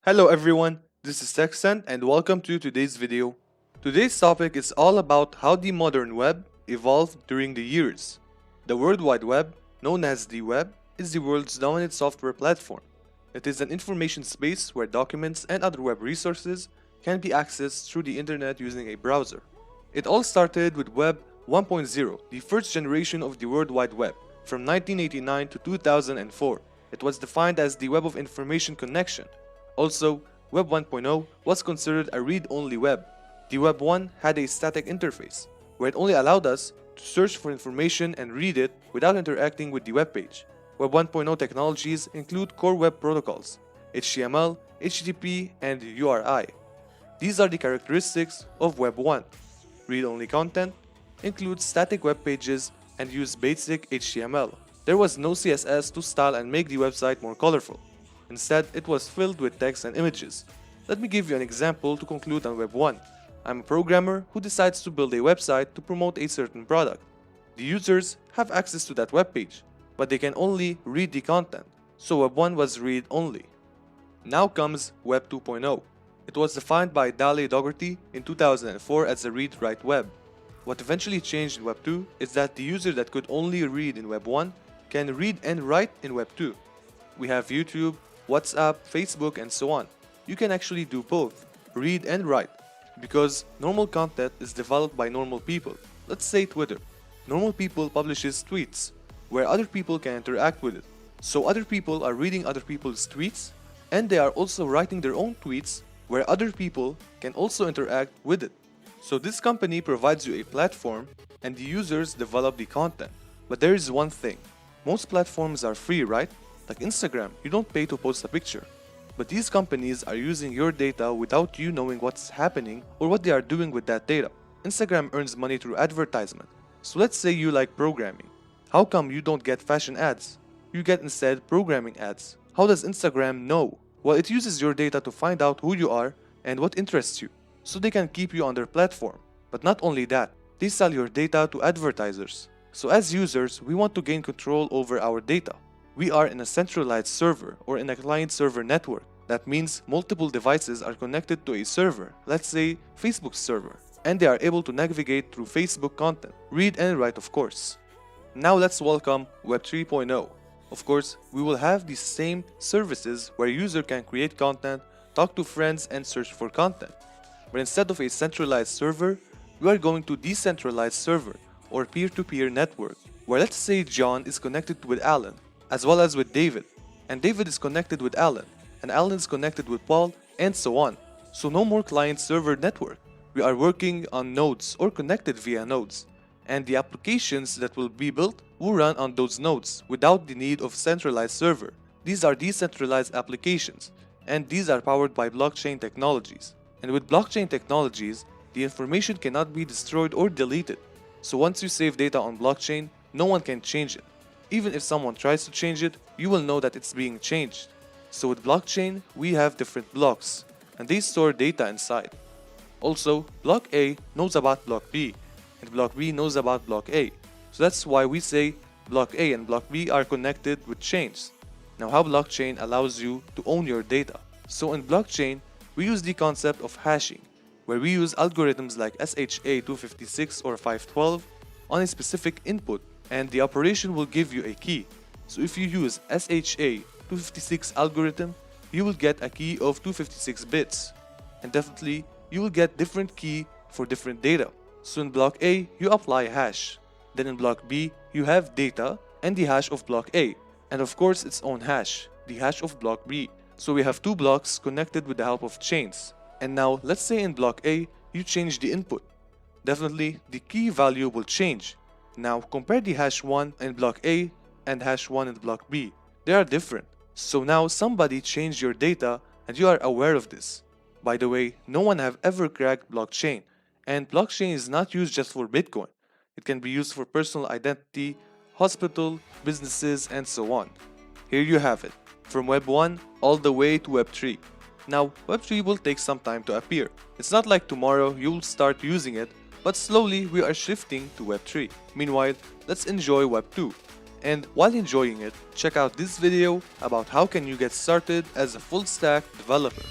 Hello everyone, this is Texan and welcome to today's video. Today's topic is all about how the modern web evolved during the years. The World Wide Web, known as the web, is the world's dominant software platform. It is an information space where documents and other web resources can be accessed through the internet using a browser. It all started with Web 1.0, the first generation of the World Wide Web, from 1989 to 2004. It was defined as the Web of Information Connection. Also, Web 1.0 was considered a read-only web. The Web 1 had a static interface, where it only allowed us to search for information and read it without interacting with the web page. Web 1.0 technologies include core web protocols, HTML, HTTP, and URI. These are the characteristics of Web 1. Read-only content includes static web pages and use basic HTML. There was no CSS to style and make the website more colorful. Instead, it was filled with text and images. Let me give you an example to conclude on Web 1. I'm a programmer who decides to build a website to promote a certain product. The users have access to that web page, but they can only read the content, so Web 1 was read-only. Now comes Web 2.0. It was defined by Dale Dougherty in 2004 as a read-write web. What eventually changed in Web 2 is that the user that could only read in Web 1 can read and write in Web 2. We have YouTube, WhatsApp, Facebook, and so on. You can actually do both, read and write, because normal content is developed by normal people. Let's say Twitter. Normal people publishes tweets, where other people can interact with it. So other people are reading other people's tweets, and they are also writing their own tweets, where other people can also interact with it. So this company provides you a platform, and the users develop the content. But there is one thing. Most platforms are free, right? Like Instagram, you don't pay to post a picture. But these companies are using your data without you knowing what's happening or what they are doing with that data. Instagram earns money through advertisement. So let's say you like programming. How come you don't get fashion ads? You get instead programming ads. How does Instagram know? Well, it uses your data to find out who you are and what interests you, so they can keep you on their platform. But not only that, they sell your data to advertisers. So as users, we want to gain control over our data. We are in a centralized server or in a client-server network. That means multiple devices are connected to a server, let's say Facebook's server, and they are able to navigate through Facebook content, read and write of course. Now let's welcome Web 3.0. Of course, we will have the same services where a user can create content, talk to friends and search for content. But instead of a centralized server, we are going to decentralized server or peer-to-peer network, where let's say John is connected with Alan, as well as with David, and David is connected with Alan, and Alan is connected with Paul, and so on. So no more client-server network. We are working on nodes or connected via nodes, and the applications that will be built will run on those nodes without the need of centralized server. These are decentralized applications, and these are powered by blockchain technologies. And with blockchain technologies, the information cannot be destroyed or deleted. So once you save data on blockchain, no one can change it. Even if someone tries to change it, you will know that it's being changed. So with blockchain, we have different blocks, and they store data inside. Also, block A knows about block B, and block B knows about block A. So that's why we say block A and block B are connected with chains. Now how blockchain allows you to own your data. So in blockchain, we use the concept of hashing, where we use algorithms like SHA-256 or 512 on a specific input, and the operation will give you a key. So if you use SHA-256 algorithm, you will get a key of 256 bits. And definitely, you will get different key for different data. So in block A, you apply a hash. Then in block B, you have data and the hash of block A. And of course, its own hash, the hash of block B. So we have two blocks connected with the help of chains. And now, let's say in block A, you change the input. Definitely, the key value will change. Now compare the hash 1 in block A and hash 1 in block B. They are different. So now somebody changed your data and you are aware of this. By the way, no one have ever cracked blockchain, and blockchain is not used just for Bitcoin. It can be used for personal identity, hospital, businesses, and so on. Here you have it, from Web 1 all the way to Web 3. Now, Web 3 will take some time to appear. It's not like tomorrow you will start using it, but slowly we are shifting to Web 3. Meanwhile, let's enjoy Web 2. And while enjoying it, check out this video about how can you get started as a full stack developer.